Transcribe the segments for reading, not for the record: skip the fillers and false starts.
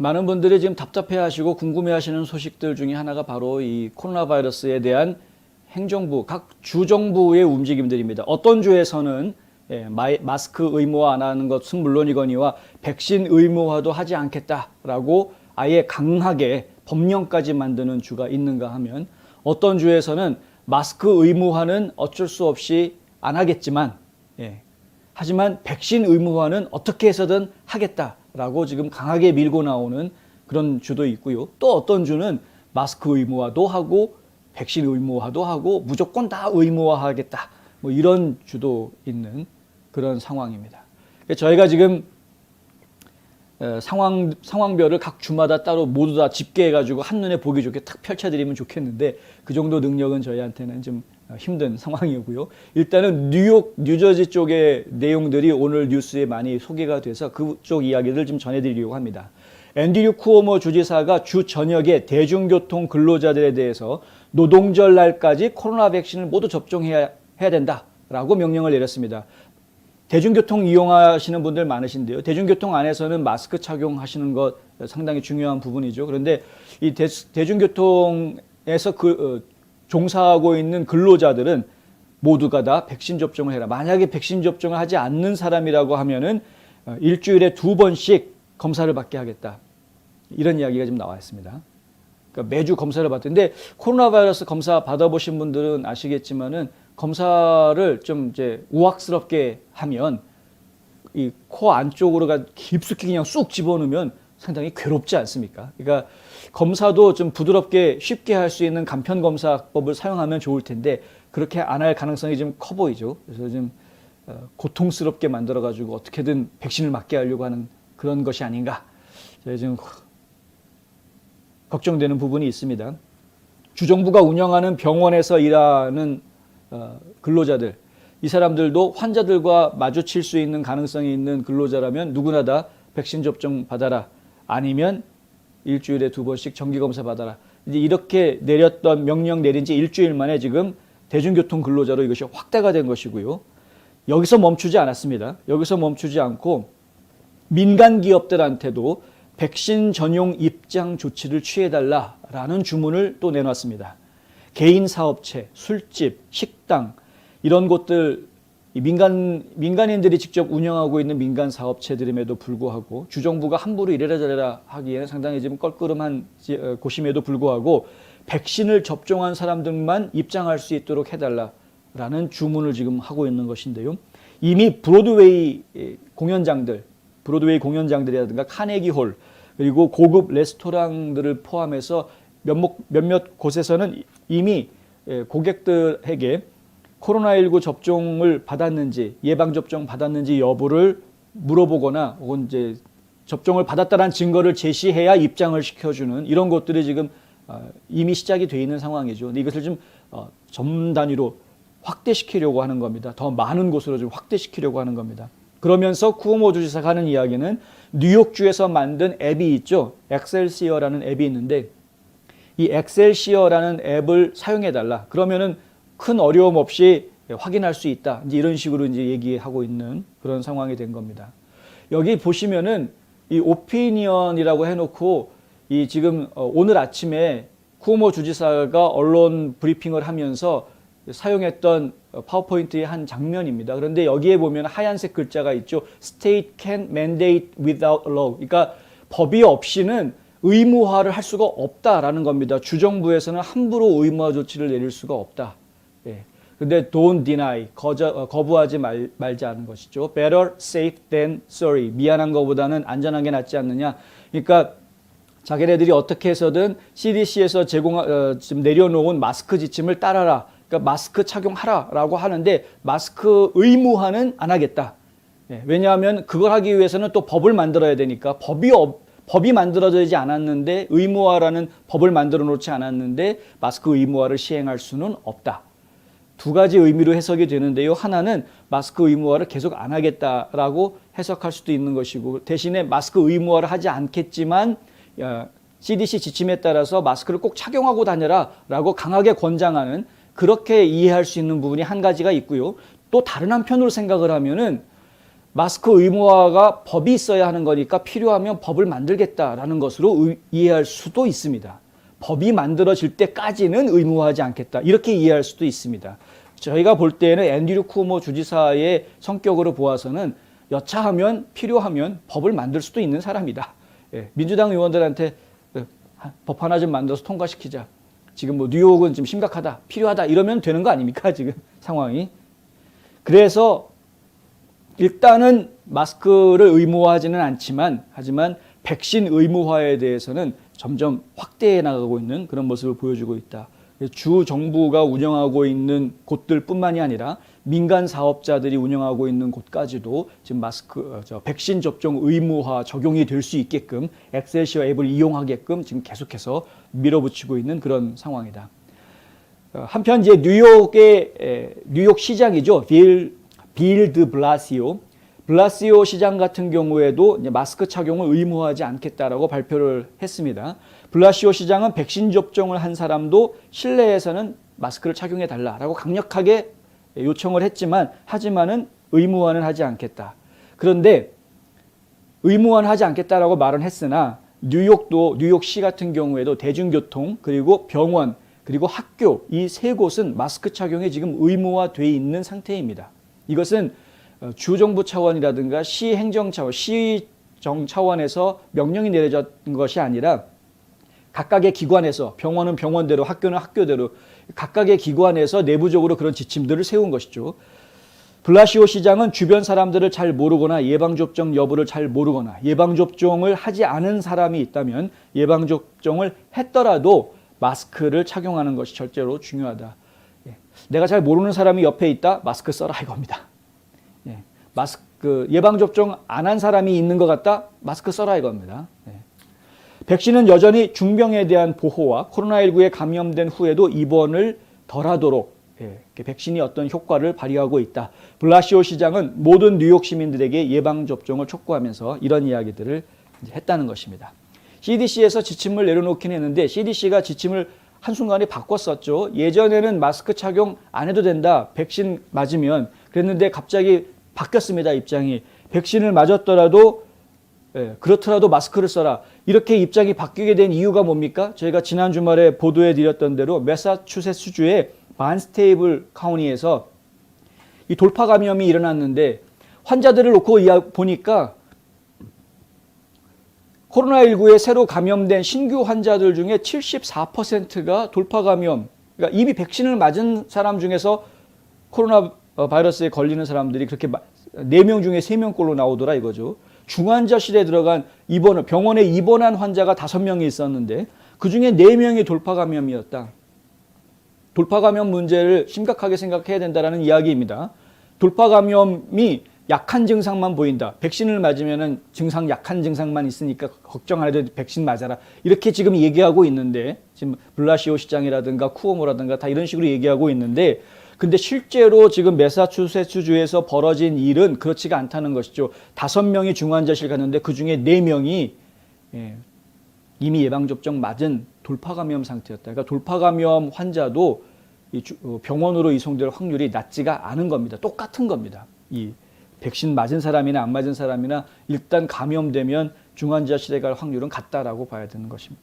많은 분들이 지금 답답해하시고 궁금해하시는 소식들 중에 하나가 바로 이 코로나 바이러스에 대한 행정부, 각 주정부의 움직임들입니다. 어떤 주에서는 마스크 의무화 안 하는 것은 물론이거니와 백신 의무화도 하지 않겠다라고 아예 강하게 법령까지 만드는 주가 있는가 하면, 어떤 주에서는 마스크 의무화는 어쩔 수 없이 안 하겠지만 하지만 백신 의무화는 어떻게 해서든 하겠다라고 지금 강하게 밀고 나오는 그런 주도 있고요. 또 어떤 주는 마스크 의무화도 하고 백신 의무화도 하고 무조건 다 의무화하겠다, 뭐 이런 주도 있는 그런 상황입니다. 저희가 지금 상황별을 각 주마다 따로 모두 다 집계해가지고 한눈에 보기 좋게 탁 펼쳐드리면 좋겠는데, 그 정도 능력은 저희한테는 좀 힘든 상황이고요. 일단은 뉴욕, 뉴저지 쪽의 내용들이 오늘 뉴스에 많이 소개가 돼서 그쪽 이야기를 좀 전해드리려고 합니다. 앤드류 쿠오모 주지사가 주 저녁에 대중교통 근로자들에 대해서 노동절 날까지 코로나 백신을 모두 접종해야 된다라고 명령을 내렸습니다. 대중교통 이용하시는 분들 많으신데요. 대중교통 안에서는 마스크 착용하시는 것 상당히 중요한 부분이죠. 그런데 이 대중교통에서 종사하고 있는 근로자들은 모두가 다 백신 접종을 해라. 만약에 백신 접종을 하지 않는 사람이라고 하면은 일주일에 2번씩 검사를 받게 하겠다, 이런 이야기가 지금 나와 있습니다. 그러니까 매주 검사를 받는데, 코로나 바이러스 검사 받아보신 분들은 아시겠지만은 검사를 좀 이제 우악스럽게 하면 이 코 안쪽으로가 깊숙이 그냥 쑥 집어넣으면 상당히 괴롭지 않습니까? 그러니까 검사도 좀 부드럽게 쉽게 할 수 있는 간편 검사법을 사용하면 좋을 텐데 그렇게 안 할 가능성이 좀 커 보이죠. 그래서 좀 고통스럽게 만들어 가지고 어떻게든 백신을 맞게 하려고 하는 그런 것이 아닌가, 제가 지금 걱정되는 부분이 있습니다. 주정부가 운영하는 병원에서 일하는 근로자들, 이 사람들도 환자들과 마주칠 수 있는 가능성이 있는 근로자라면 누구나 다 백신 접종 받아라, 아니면 일주일에 2번씩 정기검사 받아라, 이제 이렇게 내렸던 명령 내린 지 일주일 만에 지금 대중교통 근로자로 이것이 확대가 된 것이고요. 여기서 멈추지 않았습니다. 여기서 멈추지 않고 민간 기업들한테도 백신 전용 입장 조치를 취해달라라는 주문을 또 내놨습니다. 개인 사업체, 술집, 식당, 이런 곳들, 민간인들이 직접 운영하고 있는 민간 사업체들임에도 불구하고 주정부가 함부로 이래라 저래라 하기에는 상당히 지금 껄끄름한 곳임에도 불구하고 백신을 접종한 사람들만 입장할 수 있도록 해달라라는 주문을 지금 하고 있는 것인데요. 이미 브로드웨이 공연장들이라든가 카네기홀, 그리고 고급 레스토랑들을 포함해서 몇몇 곳에서는 이미 고객들에게 코로나19 접종을 받았는지, 예방접종 받았는지 여부를 물어보거나 혹은 이제 접종을 받았다는 증거를 제시해야 입장을 시켜주는 이런 것들이 지금 이미 시작이 돼 있는 상황이죠. 근데 이것을 좀 점 단위로 확대시키려고 하는 겁니다. 더 많은 곳으로 좀 확대시키려고 하는 겁니다. 그러면서 쿠오모 주지사가 하는 이야기는 뉴욕주에서 만든 앱이 있죠. 엑셀시어라는 앱이 있는데 이 엑셀시어라는 앱을 사용해달라. 그러면은 큰 어려움 없이 확인할 수 있다. 이제 이런 식으로 이제 얘기하고 있는 그런 상황이 된 겁니다. 여기 보시면은 이 오피니언이라고 해놓고 이 지금 오늘 아침에 쿠오모 주지사가 언론 브리핑을 하면서 사용했던 파워포인트의 한 장면입니다. 그런데 여기에 보면 하얀색 글자가 있죠. State can mandate without law. 그러니까 법이 없이는 의무화를 할 수가 없다라는 겁니다. 주정부에서는 함부로 의무화 조치를 내릴 수가 없다. 근데 don't deny, 거부하지 말자는 것이죠. Better safe than sorry. 미안한 것보다는 안전한 게 낫지 않느냐. 그러니까 자기네들이 어떻게 해서든 CDC에서 지금 내려놓은 마스크 지침을 따라라. 그러니까 마스크 착용하라라고 하는데 마스크 의무화는 안 하겠다. 왜냐하면 그걸 하기 위해서는 또 법을 만들어야 되니까 법이 만들어지지 않았는데, 의무화라는 법을 만들어 놓지 않았는데 마스크 의무화를 시행할 수는 없다. 두 가지 의미로 해석이 되는데요. 하나는 마스크 의무화를 계속 안 하겠다라고 해석할 수도 있는 것이고, 대신에 마스크 의무화를 하지 않겠지만 CDC 지침에 따라서 마스크를 꼭 착용하고 다녀라 라고 강하게 권장하는, 그렇게 이해할 수 있는 부분이 한 가지가 있고요. 또 다른 한편으로 생각을 하면은 마스크 의무화가 법이 있어야 하는 거니까 필요하면 법을 만들겠다라는 것으로 이해할 수도 있습니다. 법이 만들어질 때까지는 의무화하지 않겠다. 이렇게 이해할 수도 있습니다. 저희가 볼 때는 앤드류 쿠오모 주지사의 성격으로 보아서는 여차하면 필요하면 법을 만들 수도 있는 사람이다. 예, 민주당 의원들한테 법 하나 좀 만들어서 통과시키자. 지금 뭐 뉴욕은 좀 심각하다, 필요하다 이러면 되는 거 아닙니까? 지금 상황이. 그래서 일단은 마스크를 의무화하지는 않지만 하지만 백신 의무화에 대해서는 점점 확대해 나가고 있는 그런 모습을 보여주고 있다. 주 정부가 운영하고 있는 곳들뿐만이 아니라 민간 사업자들이 운영하고 있는 곳까지도 지금 백신 접종 의무화 적용이 될 수 있게끔 엑셀시어 앱을 이용하게끔 지금 계속해서 밀어붙이고 있는 그런 상황이다. 한편 이제 뉴욕 시장이죠. 빌 드 블라시오 시장 같은 경우에도 이제 마스크 착용을 의무화하지 않겠다라고 발표를 했습니다. 블라시오 시장은 백신 접종을 한 사람도 실내에서는 마스크를 착용해 달라라고 강력하게 요청을 하지만은 의무화는 하지 않겠다. 그런데 의무화는 하지 않겠다라고 말은 했으나 뉴욕시 같은 경우에도 대중교통 그리고 병원 그리고 학교 이 세 곳은 마스크 착용이 지금 의무화돼 있는 상태입니다. 이것은 주정부 차원이라든가 시행정 차원, 시정 차원에서 명령이 내려진 것이 아니라 각각의 기관에서 병원은 병원대로 학교는 학교대로 각각의 기관에서 내부적으로 그런 지침들을 세운 것이죠. 블라시오 시장은 주변 사람들을 잘 모르거나 예방접종 여부를 잘 모르거나 예방접종을 하지 않은 사람이 있다면 예방접종을 했더라도 마스크를 착용하는 것이 절대로 중요하다. 내가 잘 모르는 사람이 옆에 있다? 마스크 써라 이겁니다. 예방접종 안 한 사람이 있는 것 같다? 마스크 써라 이겁니다. 백신은 여전히 중병에 대한 보호와 코로나19에 감염된 후에도 입원을 덜하도록 백신이 어떤 효과를 발휘하고 있다. 블라시오 시장은 모든 뉴욕 시민들에게 예방접종을 촉구하면서 이런 이야기들을 했다는 것입니다. CDC에서 지침을 내려놓긴 했는데 CDC가 지침을 한순간에 바꿨었죠. 예전에는 마스크 착용 안 해도 된다. 백신 맞으면 그랬는데 갑자기 바뀌었습니다. 입장이. 백신을 맞았더라도 그렇더라도 마스크를 써라. 이렇게 입장이 바뀌게 된 이유가 뭡니까? 저희가 지난 주말에 보도해 드렸던 대로 매사추세츠주의 반스테이블 카운티에서 이 돌파 감염이 일어났는데 환자들을 놓고 보니까 코로나19에 새로 감염된 신규 환자들 중에 74%가 돌파 감염, 그러니까 이미 백신을 맞은 사람 중에서 코로나 바이러스에 걸리는 사람들이 그렇게 4명 중에 3명꼴로 나오더라 이거죠. 중환자실에 들어간 병원에 입원한 환자가 5명이 있었는데 그중에 4명이 돌파 감염이었다. 돌파 감염 문제를 심각하게 생각해야 된다는 이야기입니다. 돌파 감염이 약한 증상만 보인다. 백신을 맞으면 약한 증상만 있으니까 걱정 안 해도 백신 맞아라. 이렇게 지금 얘기하고 있는데 지금 블라시오 시장이라든가 쿠오모라든가 다 이런 식으로 얘기하고 있는데 근데 실제로 지금 매사추세츠주에서 벌어진 일은 그렇지가 않다는 것이죠. 5명이 중환자실 갔는데 그중에 4명이 이미 예방접종 맞은 돌파감염 상태였다. 그러니까 돌파감염 환자도 병원으로 이송될 확률이 낮지가 않은 겁니다. 똑같은 겁니다. 이 백신 맞은 사람이나 안 맞은 사람이나 일단 감염되면 중환자실에 갈 확률은 같다라고 봐야 되는 것입니다.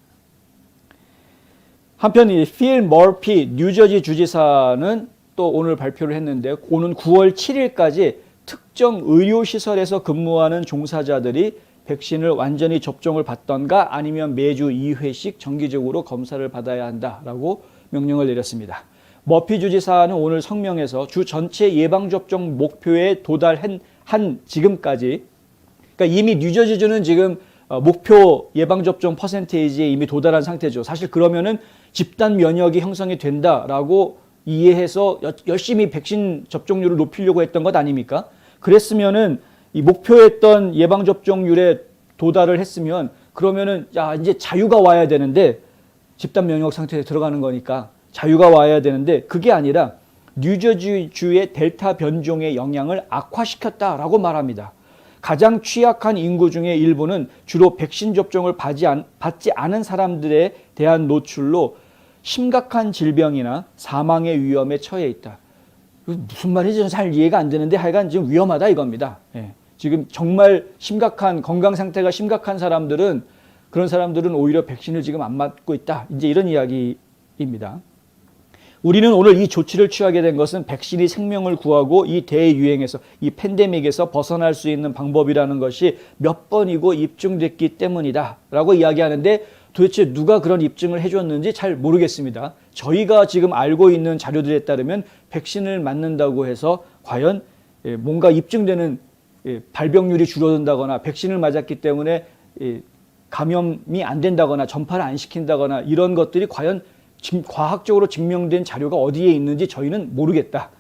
한편 이 필 머피 뉴저지 주지사는 또 오늘 발표를 했는데 오는 9월 7일까지 특정 의료시설에서 근무하는 종사자들이 백신을 완전히 접종을 받던가 아니면 매주 2회씩 정기적으로 검사를 받아야 한다라고 명령을 내렸습니다. 머피 주지사는 오늘 성명에서 주 전체 예방접종 목표에 도달한 지금까지 그러니까 이미 뉴저지주는 지금 목표 예방접종 퍼센테이지에 이미 도달한 상태죠. 사실 그러면은 집단 면역이 형성이 된다라고 이해해서 열심히 백신 접종률을 높이려고 했던 것 아닙니까? 그랬으면은 이 목표했던 예방접종률에 도달을 했으면 그러면은 이제 자유가 와야 되는데 집단 면역 상태에 들어가는 거니까 자유가 와야 되는데 그게 아니라 뉴저지주의 델타 변종의 영향을 악화시켰다라고 말합니다. 가장 취약한 인구 중에 일부는 주로 백신 접종을 받지 않은 사람들에 대한 노출로 심각한 질병이나 사망의 위험에 처해 있다. 무슨 말인지 잘 이해가 안 되는데 하여간 지금 위험하다 이겁니다. 지금 정말 심각한 건강 상태가 심각한 사람들은 그런 사람들은 오히려 백신을 지금 안 맞고 있다. 이제 이런 이야기입니다. 우리는 오늘 이 조치를 취하게 된 것은 백신이 생명을 구하고 이 대유행에서 이 팬데믹에서 벗어날 수 있는 방법이라는 것이 몇 번이고 입증됐기 때문이다 라고 이야기하는데 도대체 누가 그런 입증을 해줬는지 잘 모르겠습니다. 저희가 지금 알고 있는 자료들에 따르면 백신을 맞는다고 해서 과연 뭔가 입증되는 발병률이 줄어든다거나 백신을 맞았기 때문에 감염이 안 된다거나 전파를 안 시킨다거나 이런 것들이 과연 과학적으로 증명된 자료가 어디에 있는지 저희는 모르겠다.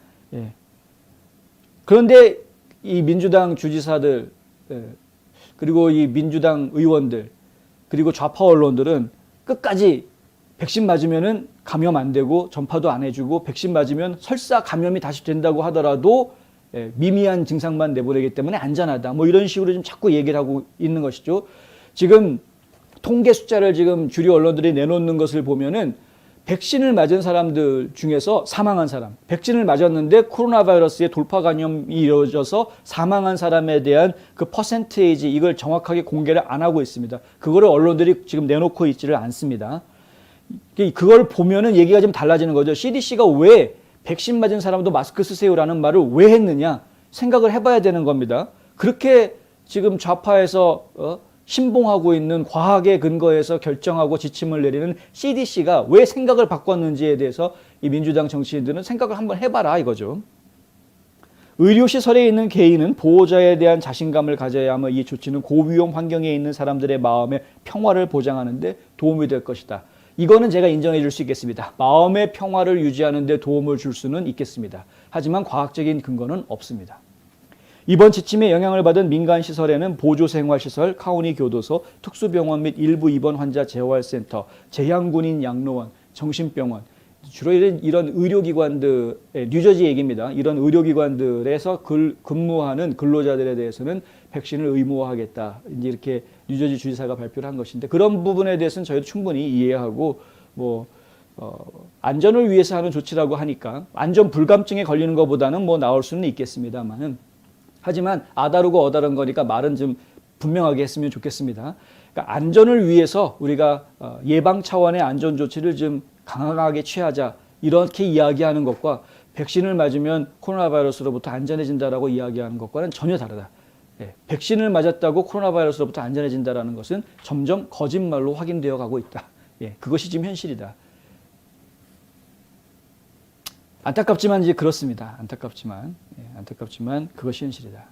그런데 이 민주당 주지사들 그리고 이 민주당 의원들 그리고 좌파 언론들은 끝까지 백신 맞으면은 감염 안 되고 전파도 안 해주고 백신 맞으면 설사 감염이 다시 된다고 하더라도 미미한 증상만 내보내기 때문에 안전하다. 뭐 이런 식으로 좀 자꾸 얘기를 하고 있는 것이죠. 지금 통계 숫자를 지금 주류 언론들이 내놓는 것을 보면은 백신을 맞은 사람들 중에서 사망한 사람, 백신을 맞았는데 코로나 바이러스의 돌파 감염이 이루어져서 사망한 사람에 대한 그 퍼센테이지 이걸 정확하게 공개를 안 하고 있습니다. 그거를 언론들이 지금 내놓고 있지를 않습니다. 그걸 보면은 얘기가 좀 달라지는 거죠. CDC가 왜 백신 맞은 사람도 마스크 쓰세요라는 말을 왜 했느냐 생각을 해봐야 되는 겁니다. 그렇게 지금 좌파에서 신봉하고 있는 과학에 근거해서 결정하고 지침을 내리는 CDC가 왜 생각을 바꿨는지에 대해서 이 민주당 정치인들은 생각을 한번 해봐라 이거죠. 의료시설에 있는 개인은 보호자에 대한 자신감을 가져야 하며 이 조치는 고위험 환경에 있는 사람들의 마음의 평화를 보장하는 데 도움이 될 것이다. 이거는 제가 인정해 줄 수 있겠습니다. 마음의 평화를 유지하는 데 도움을 줄 수는 있겠습니다. 하지만 과학적인 근거는 없습니다. 이번 지침에 영향을 받은 민간시설에는 보조생활시설, 카운티 교도소, 특수병원 및 일부 입원 환자 재활센터, 재향군인 양로원, 정신병원, 주로 이런 의료기관들, 뉴저지 얘기입니다. 이런 의료기관들에서 근무하는 근로자들에 대해서는 백신을 의무화하겠다. 이제 이렇게 뉴저지 주지사가 발표를 한 것인데 그런 부분에 대해서는 저희도 충분히 이해하고 안전을 위해서 하는 조치라고 하니까 안전 불감증에 걸리는 것보다는 나을 수는 있겠습니다만은 하지만 아다르고 어다른 거니까 말은 좀 분명하게 했으면 좋겠습니다. 그러니까 안전을 위해서 우리가 예방 차원의 안전 조치를 좀 강하게 취하자 이렇게 이야기하는 것과 백신을 맞으면 코로나 바이러스로부터 안전해진다라고 이야기하는 것과는 전혀 다르다. 백신을 맞았다고 코로나 바이러스로부터 안전해진다라는 것은 점점 거짓말로 확인되어 가고 있다. 그것이 지금 현실이다. 안타깝지만 이제 그렇습니다. 안타깝지만 그것이 현실이다.